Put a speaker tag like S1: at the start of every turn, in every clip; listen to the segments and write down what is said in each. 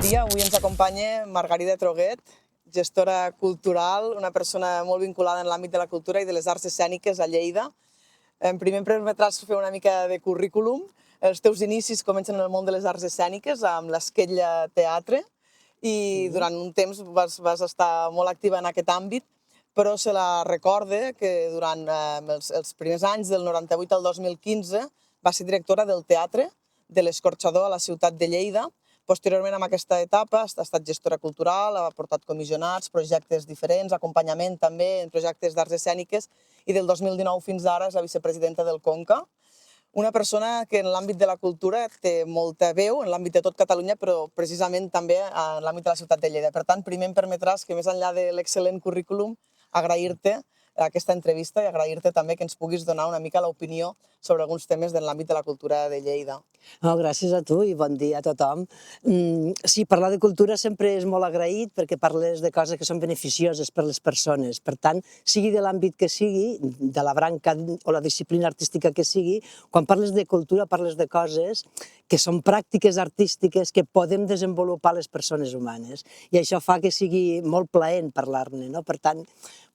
S1: dia, avui ens acompanya Margarida Droguet, gestora cultural, una persona molt vinculada en l'àmbit de la cultura i de les arts escèniques a Lleida. Primer em permetràs fer una mica de currículum. Els teus inicis comencen en el món de les arts escèniques, amb l'Esquella Teatre, i durant un temps vas estar molt activa en aquest àmbit, però se la recorda que durant els primers anys, del 98 al 2015, va ser directora del Teatre de l'Escorxador a la ciutat de Lleida. Posteriorment, en aquesta etapa, ha estat gestora cultural, ha portat comissionats, projectes diferents, acompanyament també en projectes d'arts escèniques, i del 2019 fins ara és la vicepresidenta del Conca. Una persona que en l'àmbit de la cultura té molta veu, en l'àmbit de tot Catalunya, però precisament també en l'àmbit de la ciutat de Lleida. Per tant, primer em permetràs que, més enllà de l'excel·lent currículum, agrair-te aquesta entrevista i agrair-te també que ens puguis donar una mica l'opinió sobre alguns temes de l'àmbit de la cultura de Lleida.
S2: Gràcies a tu i bon dia a tothom. Sí, parlar de cultura sempre és molt agraït perquè parles de coses que són beneficioses per a les persones. Per tant, sigui de l'àmbit que sigui, de la branca o la disciplina artística que sigui, quan parles de cultura parles de coses que són pràctiques artístiques que podem desenvolupar les persones humanes. I això fa que sigui molt plaent parlar-ne, no? Per tant,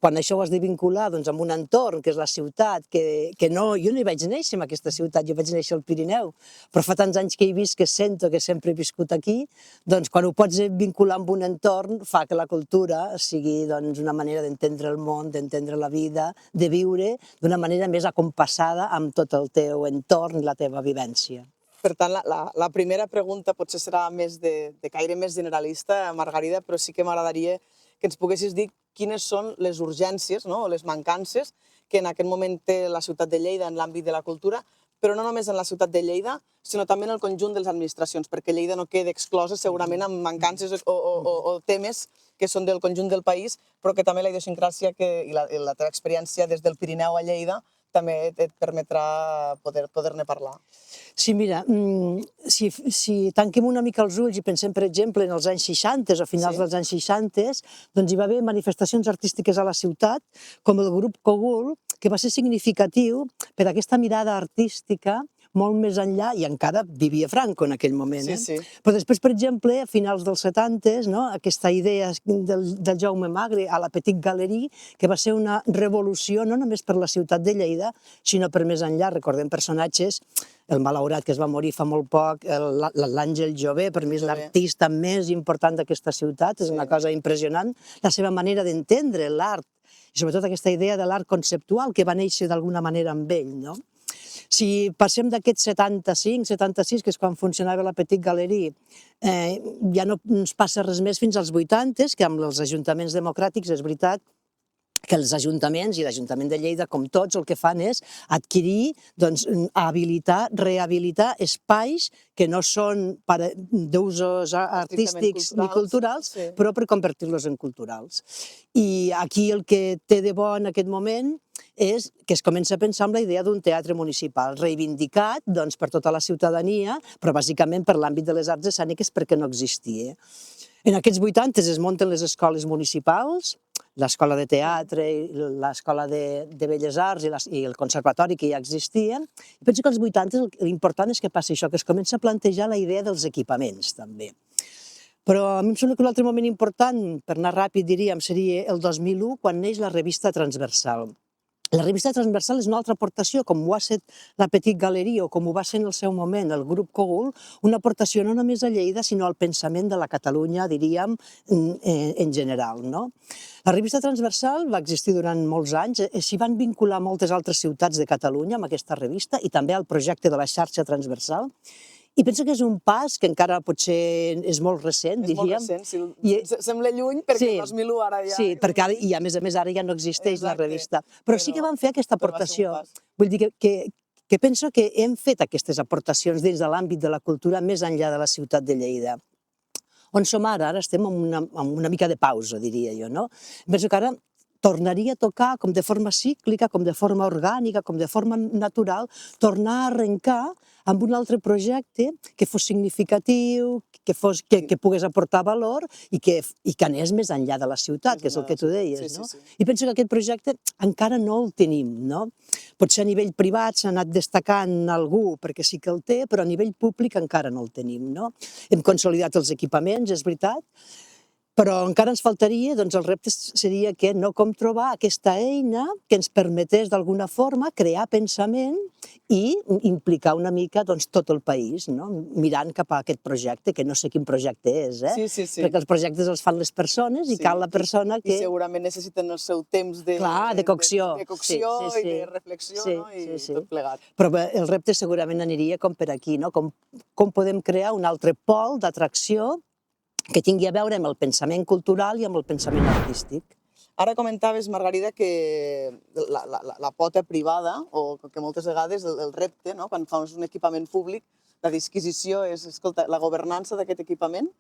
S2: quan això ho has de vincular amb un entorn, que és la ciutat, que jo no hi vaig néixer en aquesta ciutat, jo vaig néixer al Pirineu, però fa tants anys que hi visc, que sento que sempre he viscut aquí, doncs quan ho pots vincular amb un entorn fa que la cultura sigui una manera d'entendre el món, d'entendre la vida, de viure d'una manera més acompassada amb tot el teu entorn i la teva vivència.
S1: Per tant, la primera pregunta potser serà de caire més generalista, Margarida, però sí que m'agradaria que ens poguessis dir quines són les urgències, les mancances que en aquest moment té la ciutat de Lleida en l'àmbit de la cultura, però no només en la ciutat de Lleida, sinó també en el conjunt de les administracions, perquè Lleida no queda exclosa segurament amb mancances o temes que són del conjunt del país, però que també la idiosincràsia i la teva experiència des del Pirineu a Lleida també et permetrà poder-ne parlar.
S2: Sí, mira, si tanquem una mica els ulls i pensem, per exemple, en els anys 60 o finals dels anys 60, doncs hi va haver manifestacions artístiques a la ciutat, com el grup Cogul, que va ser significatiu per aquesta mirada artística molt més enllà, i encara vivia Franco en aquell moment. Però després, per exemple, a finals dels 70, aquesta idea del Jaume Magre a la Petit Galerie, que va ser una revolució no només per la ciutat de Lleida, sinó per més enllà. Recordem personatges, el malaurat que es va morir fa molt poc, l'Àngel Jové, per mi és l'artista més important d'aquesta ciutat, és una cosa impressionant, la seva manera d'entendre l'art, i sobretot aquesta idea de l'art conceptual que va néixer d'alguna manera amb ell, no? Si passem d'aquest 75-76, que és quan funcionava la Petit Galerie, ja no ens passa res més fins als 80, que amb els ajuntaments democràtics és veritat que els ajuntaments i l'Ajuntament de Lleida, com tots, el que fan és adquirir, habilitar, rehabilitar espais que no són d'usos artístics ni culturals, però per convertir-los en culturals. I aquí el que té de bo en aquest moment és que es comença a pensar en la idea d'un teatre municipal reivindicat per tota la ciutadania, però bàsicament per l'àmbit de les arts escèniques perquè no existia. En aquests 80 es munten les escoles municipals, l'escola de teatre, l'escola de belles arts i el conservatori que ja existien. I penso que als 80 l'important és que passi això, que es comença a plantejar la idea dels equipaments també. Però a mi em sembla que un altre moment important, per anar ràpid diríem, seria el 2001, quan neix la revista Transversal. La revista Transversal és una altra aportació, com ho ha estat la Petit Galerie o com ho va ser en el seu moment el grup Cogul, una aportació no només a Lleida, sinó al pensament de la Catalunya, diríem, en general. La revista Transversal va existir durant molts anys, s'hi van vincular moltes altres ciutats de Catalunya amb aquesta revista i també al projecte de la xarxa transversal. I penso que és un pas que encara potser és molt recent, diríem.
S1: És molt recent, sembla lluny perquè el 2001 ara ja...
S2: Sí, perquè a més ara ja no existeix la revista. Però sí que van fer aquesta aportació. Vull dir que penso que hem fet aquestes aportacions dins de l'àmbit de la cultura més enllà de la ciutat de Lleida. On som ara? Ara estem en una mica de pausa, diria jo, no? Penso que ara tornaria a tocar com de forma cíclica, com de forma orgànica, com de forma natural, tornar a arrencar amb un altre projecte que fos significatiu, que pogués aportar valor i que anés més enllà de la ciutat, que és el que tu deies, no? I penso que aquest projecte encara no el tenim, no? Potser a nivell privat s'ha anat destacant algú perquè sí que el té, però a nivell públic encara no el tenim, no? Hem consolidat els equipaments, és veritat, però encara ens faltaria, doncs el repte seria que no com trobar aquesta eina que ens permetés d'alguna forma crear pensament i implicar una mica doncs, tot el país, no? Mirant cap a aquest projecte, que no sé quin projecte és, perquè els projectes els fan les persones i cal la persona que...
S1: I segurament necessiten el seu temps de
S2: cocció
S1: i de reflexió i tot plegat.
S2: Però el repte segurament aniria com per aquí, no? Com podem crear un altre pol d'atracció que tingui a veure amb el pensament cultural i amb el pensament artístic.
S1: Ara comentaves, Margarida, que la pota privada, o que moltes vegades el repte, quan fas un equipament públic, la disquisició és, escolta, la governança d'aquest equipament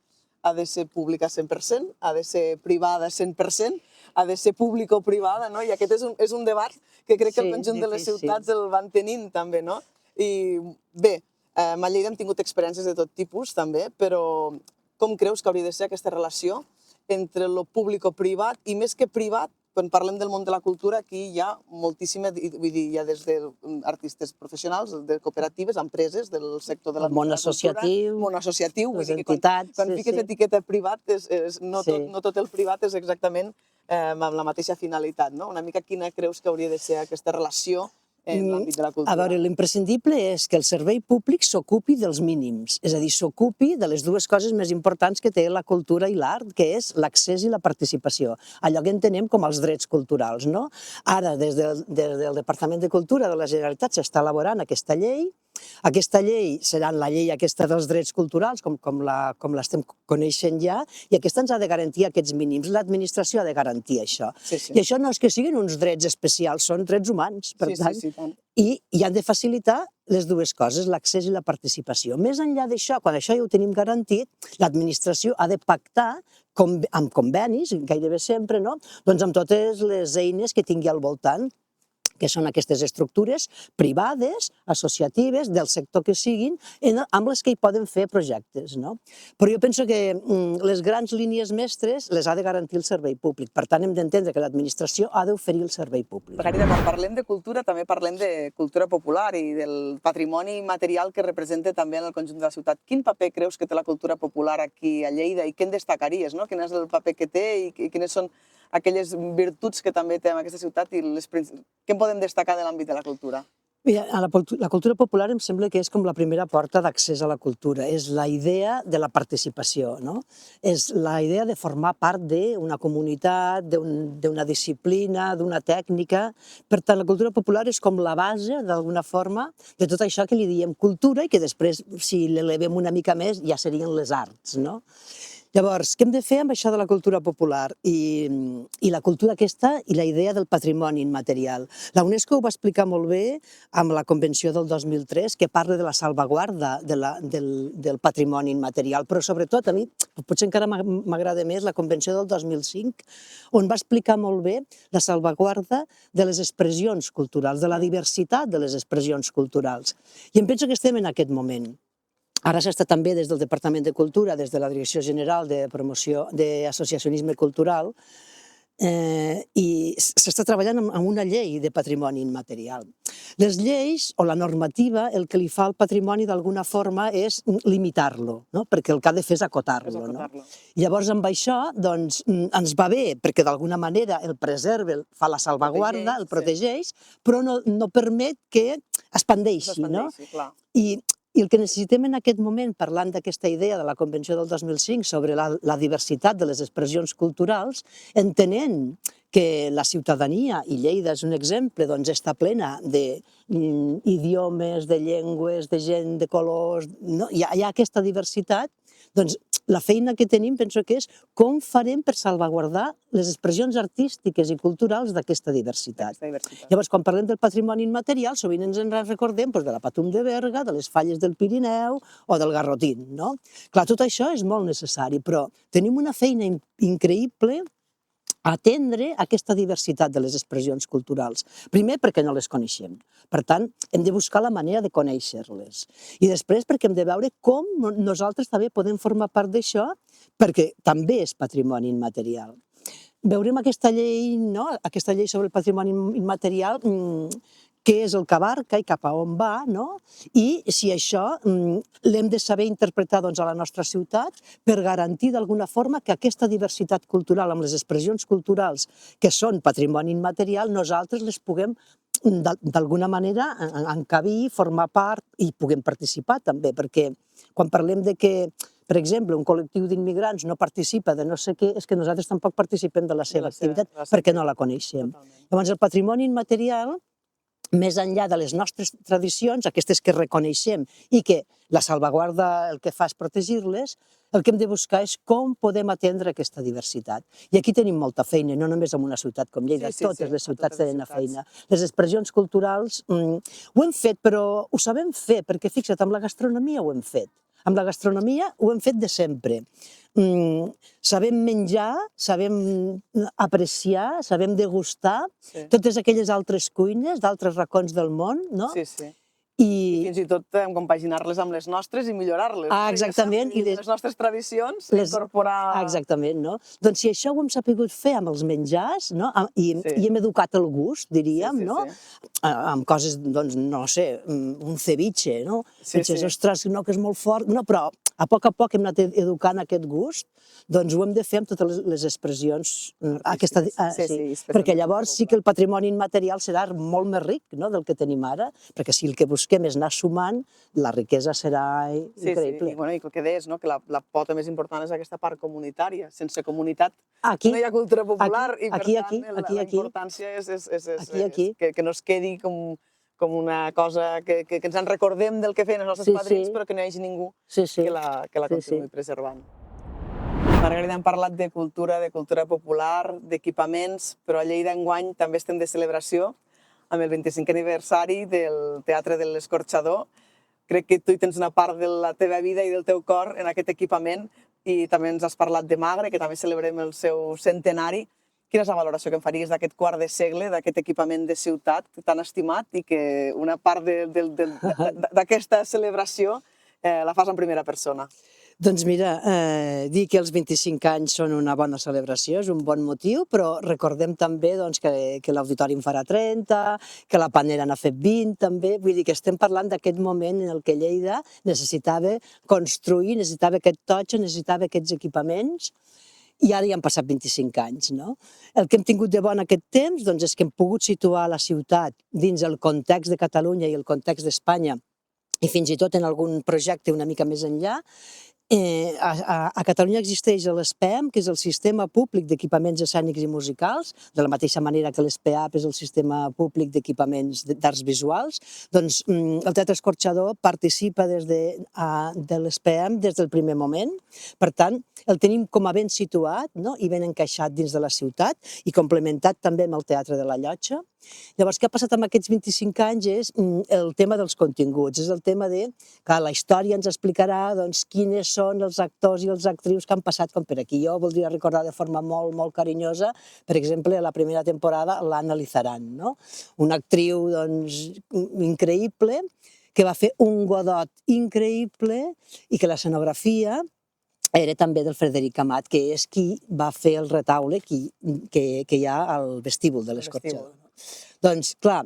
S1: ha de ser pública 100%, ha de ser privada 100%, ha de ser pública o privada, i aquest és un debat que crec que el conjunt de les ciutats el van tenint també, no? I bé, a Lleida hem tingut experiències de tot tipus també, però com creus que hauria de ser aquesta relació entre el públic o privat? I més que privat, quan parlem del món de la cultura, aquí hi ha moltíssima, vull dir, hi ha des d'artistes professionals, de cooperatives, empreses del sector de la
S2: món associatiu,
S1: les
S2: entitats.
S1: Quan fiques etiqueta privat, no tot el privat és exactament amb la mateixa finalitat, no? Una mica quina creus que hauria de ser aquesta relació en l'àmbit de la cultura?
S2: A veure, l'imprescindible és que el servei públic s'ocupi dels mínims, és a dir, s'ocupi de les dues coses més importants que té la cultura i l'art, que és l'accés i la participació, allò que entenem com els drets culturals, no? Ara, des del Departament de Cultura de la Generalitat s'està elaborant aquesta llei. Aquesta llei serà la llei aquesta dels drets culturals, com l'estem coneixent ja, i aquesta ens ha de garantir aquests mínims. L'administració ha de garantir això. I això no és que siguin uns drets especials, són drets humans, per tant, i han de facilitar les dues coses, l'accés i la participació. Més enllà d'això, quan això ja ho tenim garantit, l'administració ha de pactar amb convenis, gairebé sempre, doncs amb totes les eines que tingui al voltant, que són aquestes estructures privades, associatives, del sector que siguin, amb les que hi poden fer projectes. Però jo penso que les grans línies mestres les ha de garantir el servei públic. Per tant, hem d'entendre que l'administració ha d'oferir el servei públic.
S1: Margarida, quan parlem de cultura, també parlem de cultura popular i del patrimoni material que representa també en el conjunt de la ciutat. Quin paper creus que té la cultura popular aquí a Lleida i què en destacaries? Quin és el paper que té i quines són aquelles virtuts que també té en aquesta ciutat i què en podem destacar de l'àmbit de la cultura?
S2: Mira, la cultura popular em sembla que és com la primera porta d'accés a la cultura, és la idea de la participació, és la idea de formar part d'una comunitat, d'una disciplina, d'una tècnica. Per tant, la cultura popular és com la base, d'alguna forma, de tot això que li diem cultura i que després, si l'elevem una mica més, ja serien les arts, Llavors, què hem de fer amb això de la cultura popular i la cultura aquesta i la idea del patrimoni immaterial? La UNESCO ho va explicar molt bé amb la Convenció del 2003, que parla de la salvaguarda del patrimoni immaterial, però sobretot a mi potser encara m'agrada més la Convenció del 2005, on va explicar molt bé la salvaguarda de les expressions culturals, de la diversitat de les expressions culturals. I em penso que estem en aquest moment. Ara s'està també des del Departament de Cultura, des de la Direcció General de Promoció d'Associacionisme Cultural, i s'està treballant en una llei de patrimoni immaterial. Les lleis o la normativa el que li fa al patrimoni d'alguna forma és limitar-lo, perquè el que ha de fer és acotar-lo. Llavors amb això ens va bé perquè d'alguna manera el preserva, fa la salvaguarda, el protegeix, però no permet que expandeixi. I el que necessitem en aquest moment, parlant d'aquesta idea de la Convenció del 2005 sobre la diversitat de les expressions culturals, entenent que la ciutadania, i Lleida és un exemple, està plena d'idiomes, de llengües, de gent, de colors, hi ha aquesta diversitat, doncs la feina que tenim penso que és com farem per salvaguardar les expressions artístiques i culturals d'aquesta diversitat. Llavors, quan parlem del patrimoni immaterial, sovint ens en recordem de la Patum de Berga, de les falles del Pirineu o del Garrotín. Clar, tot això és molt necessari, però tenim una feina increïble atendre aquesta diversitat de les expressions culturals. Primer, perquè no les coneixem. Per tant, hem de buscar la manera de conèixer-les. I després, perquè hem de veure com nosaltres també podem formar part d'això, perquè també és patrimoni immaterial. Veurem aquesta llei, no? Aquesta llei sobre el patrimoni immaterial, què és el que abarca i cap a on va, no? I si això l'hem de saber interpretar a la nostra ciutat per garantir d'alguna forma que aquesta diversitat cultural, amb les expressions culturals que són patrimoni immaterial, nosaltres les puguem d'alguna manera encabir, formar part i puguem participar també, perquè quan parlem de que, per exemple, un col·lectiu d'immigrants no participa de no sé què, és que nosaltres tampoc participem de la seva activitat perquè no la coneixem. Llavors, el patrimoni immaterial, més enllà de les nostres tradicions, aquestes que reconeixem i que la salvaguarda el que fa és protegir-les, el que hem de buscar és com podem atendre aquesta diversitat. I aquí tenim molta feina, no només en una ciutat com Lleida, totes les ciutats tenen feina. Les expressions culturals ho hem fet, però ho sabem fer, perquè fixa't, amb la gastronomia ho hem fet. Amb la gastronomia ho hem fet de sempre. Sabem menjar, sabem apreciar, sabem degustar totes aquelles altres cuines d'altres racons del món, no?
S1: Sí, sí. I fins i tot compaginar-les amb les nostres i millorar-les.
S2: Ah, exactament.
S1: I les nostres tradicions, incorporar...
S2: Exactament, no? Doncs si això ho hem sabut fer amb els menjars, no? I hem educat el gust, diríem, no? Amb coses, doncs, no sé, un ceviche, no? Penses, ostres, no, que és molt fort, no, però a poc hem anat educant aquest gust, doncs ho hem de fer amb totes les expressions, perquè llavors sí que el patrimoni immaterial serà molt més ric del que tenim ara, perquè si el que busquem és anar sumant, la riquesa serà increïble.
S1: I el que deies, que la pota més important és aquesta part comunitària. Sense comunitat no hi ha cultura popular i per tant la importància és que no es quedi com una cosa que ens en recordem del que feien els nostres padrins, però que no hi hagi ningú que la continuï preservant. Margarida, hem parlat de cultura popular, d'equipaments, però a Lleida enguany també estem de celebració amb el 25è aniversari del Teatre de l'Escorxador. Crec que tu hi tens una part de la teva vida i del teu cor en aquest equipament i també ens has parlat de Magre, que també celebrem el seu centenari. Quina és la valoració que em faries d'aquest quart de segle, d'aquest equipament de ciutat tan estimat i que una part d'aquesta celebració la fas en primera persona?
S2: Doncs mira, dir que els 25 anys són una bona celebració és un bon motiu, però recordem també que l'Auditori en farà 30, que la Panera n'ha fet 20 també, vull dir que estem parlant d'aquest moment en què Lleida necessitava construir, necessitava aquest totxo, necessitava aquests equipaments, i ara ja han passat 25 anys, no? El que hem tingut de bon aquest temps és que hem pogut situar la ciutat dins el context de Catalunya i el context d'Espanya, i fins i tot en algun projecte una mica més enllà. A Catalunya existeix l'SPEM, que és el Sistema Públic d'Equipaments Escènics i Musicals, de la mateixa manera que l'SPEAP és el Sistema Públic d'Equipaments d'Arts Visuals. Doncs el Teatre Escorxador participa de l'SPEM des del primer moment. Per tant, el tenim com a ben situat i ben encaixat dins de la ciutat i complementat també amb el Teatre de la Llotja. Llavors, què ha passat amb aquests 25 anys és el tema dels continguts, és el tema que la història ens explicarà quines són els actors i les actrius que han passat com per aquí. Jo voldria recordar de forma molt, molt carinyosa, per exemple, a la primera temporada, l'Anna Lizaran, una actriu increïble, que va fer un Godot increïble i que l'escenografia era també del Frederic Amat, que és qui va fer el retaule que hi ha al vestíbul de l'Escorxador. Doncs, clar,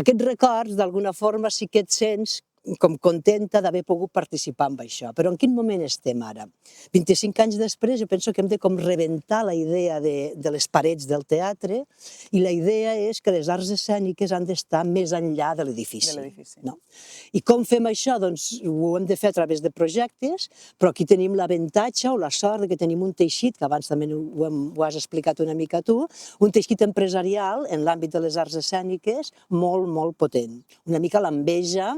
S2: aquests records, d'alguna forma, sí que et sents com contenta d'haver pogut participar en això. Però en quin moment estem ara? 25 anys després, jo penso que hem de rebentar la idea de les parets del teatre i la idea és que les arts escèniques han d'estar més enllà de l'edifici. I com fem això? Doncs ho hem de fer a través de projectes, però aquí tenim l'avantatge o la sort que tenim un teixit, que abans també ho has explicat una mica tu, un teixit empresarial en l'àmbit de les arts escèniques molt, molt potent. Una mica l'enveja,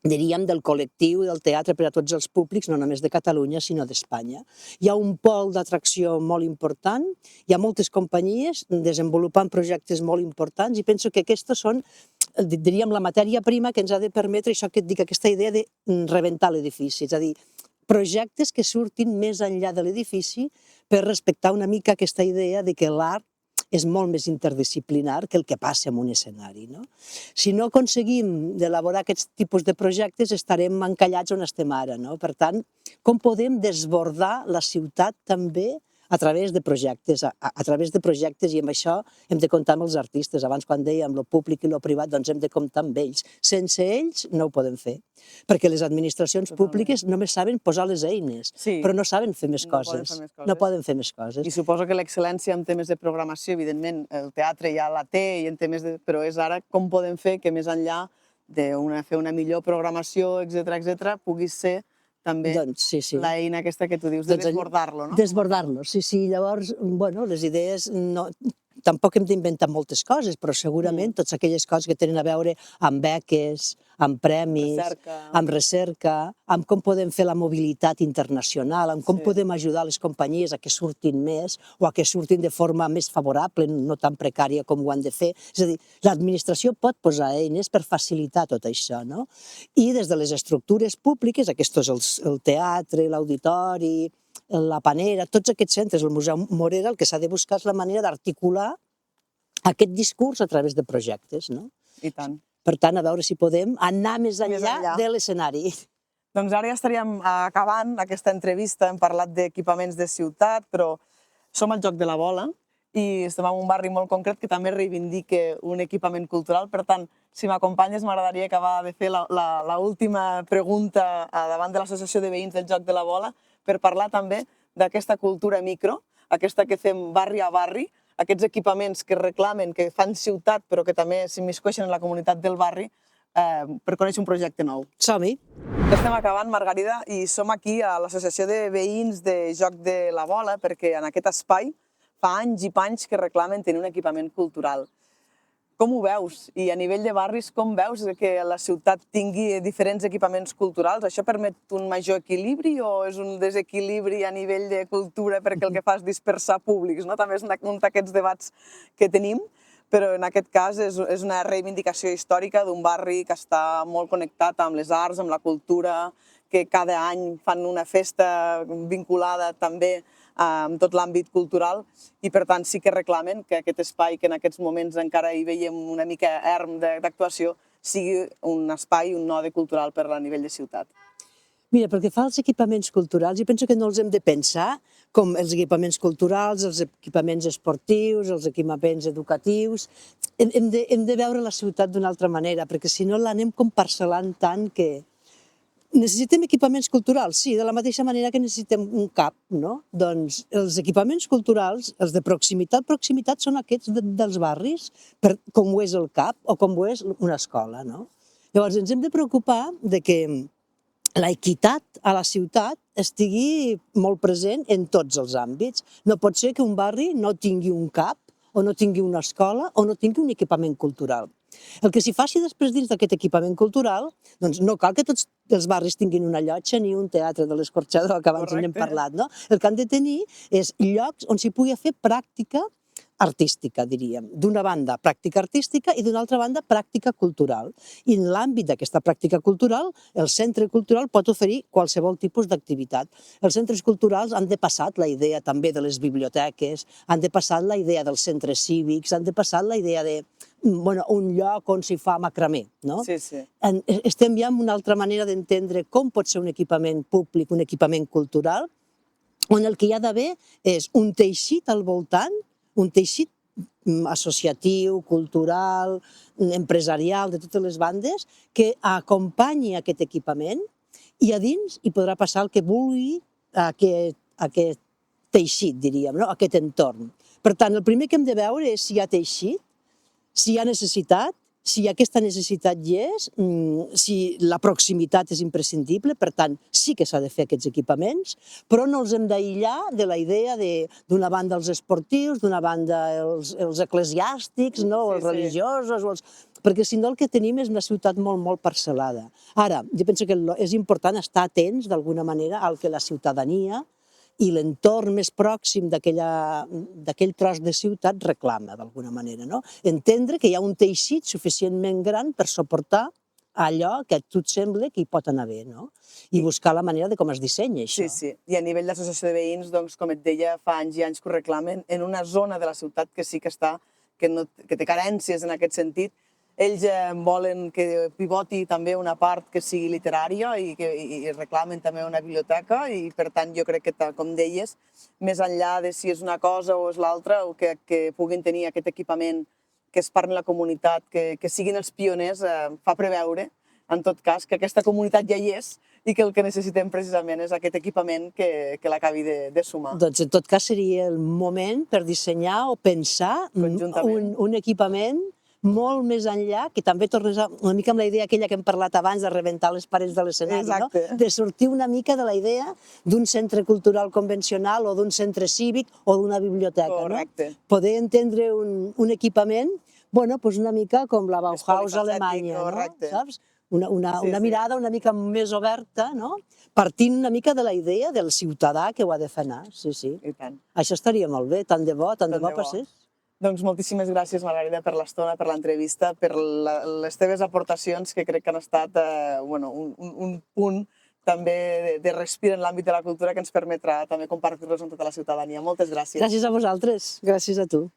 S2: diríem, del col·lectiu del teatre per a tots els públics, no només de Catalunya, sinó d'Espanya. Hi ha un pol d'atracció molt important, hi ha moltes companyies desenvolupant projectes molt importants i penso que aquestes són, diríem, la matèria prima que ens ha de permetre això que et dic, aquesta idea de rebentar l'edifici, és a dir, projectes que surtin més enllà de l'edifici per respectar una mica aquesta idea de que l'art és molt més interdisciplinar que el que passa en un escenari. No? Si no aconseguim d'elaborar aquests tipus de projectes, estarem encallats on estem ara. No? Per tant, com podem desbordar la ciutat també a través de projectes, a través de projectes, i amb això hem de comptar amb els artistes. Abans, quan dèiem lo públic i lo privat, doncs hem de comptar amb ells. Sense ells no ho podem fer, perquè les administracions públiques només saben posar les eines, però no saben fer més coses. No poden fer més coses.
S1: I suposo que l'excel·lència en temes de programació, evidentment, el teatre ja la té, però és ara com podem fer que més enllà de fer una millor programació, etc., pugui ser també l'eina aquesta que tu dius de desbordar-lo, no?
S2: Desbordar-lo, sí. Llavors, les idees tampoc hem d'inventar moltes coses, però segurament totes aquelles coses que tenen a veure amb beques, amb premis, amb recerca, amb com podem fer la mobilitat internacional, amb com podem ajudar les companyies a que surtin més o a que surtin de forma més favorable, no tan precària com ho han de fer. És a dir, l'administració pot posar eines per facilitar tot això, no? I des de les estructures públiques, aquests el teatre, l'auditori, la Panera, tots aquests centres, el Museu Morera, el que s'ha de buscar és la manera d'articular aquest discurs a través de projectes, no?
S1: I tant.
S2: Per tant, a veure si podem anar més enllà de l'escenari.
S1: Doncs ara ja estaríem acabant aquesta entrevista. Hem parlat d'equipaments de ciutat, però som al Joc de la Bola i estem en un barri molt concret que també reivindica un equipament cultural. Per tant, si m'acompanyes, m'agradaria acabar de fer l'última pregunta davant de l'Associació de Veïns del Joc de la Bola per parlar també d'aquesta cultura micro, aquesta que fem barri a barri, aquests equipaments que reclamen, que fan ciutat, però que també s'immiscueixen en la comunitat del barri per conèixer un projecte nou.
S2: Som-hi!
S1: Estem acabant, Margarida, i som aquí a l'Associació de Veïns de Joc de la Bola perquè en aquest espai fa anys i panys que reclamen tenir un equipament cultural. Com ho veus? I a nivell de barris, com veus que la ciutat tingui diferents equipaments culturals? Això permet un major equilibri o és un desequilibri a nivell de cultura perquè el que fa és dispersar públics? També és un d'aquests debats que tenim, però en aquest cas és una reivindicació històrica d'un barri que està molt connectat amb les arts, amb la cultura, que cada any fan una festa vinculada també amb tot l'àmbit cultural i per tant sí que reclamen que aquest espai que en aquests moments encara hi veiem una mica erm d'actuació sigui un espai, un node cultural per a nivell de ciutat.
S2: Mira, pel que fa als equipaments culturals, jo penso que no els hem de pensar com els equipaments culturals, els equipaments esportius, els equipaments educatius. Hem de veure la ciutat d'una altra manera, perquè si no l'anem com parcel·lant tant que... Necessitem equipaments culturals? Sí, de la mateixa manera que necessitem un CAP, no? Doncs els equipaments culturals, els de proximitat, són aquests dels barris, com ho és el CAP o com ho és una escola, no? Llavors ens hem de preocupar de que l'equitat a la ciutat estigui molt present en tots els àmbits. No pot ser que un barri no tingui un CAP o no tingui una escola o no tingui un equipament cultural. El que s'hi faci després dins d'aquest equipament cultural, doncs no cal que tots els barris tinguin una llotja ni un teatre de l'Escorxador, que abans n'hem parlat, no? El que han de tenir és llocs on s'hi pugui fer pràctica artística, diríem. D'una banda, pràctica artística i d'una altra banda, pràctica cultural. I en l'àmbit d'aquesta pràctica cultural, el centre cultural pot oferir qualsevol tipus d'activitat. Els centres culturals han de passar la idea també de les biblioteques, han de passar la idea dels centres cívics, han de passar la idea de un lloc on s'hi fa macramé, no?
S1: Sí, sí.
S2: Estem ja en una altra manera d'entendre com pot ser un equipament públic, un equipament cultural, on el que hi ha d'haver és un teixit al voltant, un teixit associatiu, cultural, empresarial, de totes les bandes, que acompanyi aquest equipament i a dins hi podrà passar el que vulgui aquest teixit, diríem, no? Aquest entorn. Per tant, el primer que hem de veure és si hi ha teixit, si hi ha necessitat, si aquesta necessitat hi és, si la proximitat és imprescindible, per tant, sí que s'ha de fer aquests equipaments, però no els hem d'aïllar de la idea d'una banda els esportius, d'una banda els eclesiàstics, els religiosos, perquè si no el que tenim és una ciutat molt, molt parcel·lada. Ara, jo penso que és important estar atents, d'alguna manera, al que la ciutadania i l'entorn més pròxim d'aquell tros de ciutat reclama, d'alguna manera. Entendre que hi ha un teixit suficientment gran per suportar allò que a tu et sembla que hi pot anar bé, no? I buscar la manera de com es dissenya això.
S1: Sí, sí. I a nivell d'associació de veïns, doncs, com et deia, fa anys i anys que ho reclamen, en una zona de la ciutat que sí que està, que té carències en aquest sentit, ells volen que pivoti també una part que sigui literària i reclamen també una biblioteca i, per tant, jo crec que, com deies, més enllà de si és una cosa o és l'altra, o que puguin tenir aquest equipament que es parli a la comunitat, que siguin els pioners, fa preveure, en tot cas, que aquesta comunitat ja hi és i que el que necessitem precisament és aquest equipament que l'acabi de sumar.
S2: Doncs en tot cas seria el moment per dissenyar o pensar un equipament molt més enllà, que també tornes una mica amb la idea aquella que hem parlat abans de rebentar les parets de l'escenari, no? De sortir una mica de la idea d'un centre cultural convencional o d'un centre cívic o d'una biblioteca.
S1: Correcte.
S2: No? Poder entendre un equipament, bueno, doncs una mica com la Bauhaus alemanya, no? Saps? Una mirada una mica més oberta, no? Partint una mica de la idea del ciutadà que ho ha de fer anar. Sí, sí.
S1: I tant.
S2: Això estaria molt bé, tant de bo passés.
S1: Doncs moltíssimes gràcies, Margarida, per l'estona, per l'entrevista, per les teves aportacions, que crec que han estat un punt també de respir en l'àmbit de la cultura que ens permetrà també compartir-los amb tota la ciutadania. Moltes gràcies.
S2: Gràcies a vosaltres. Gràcies a tu.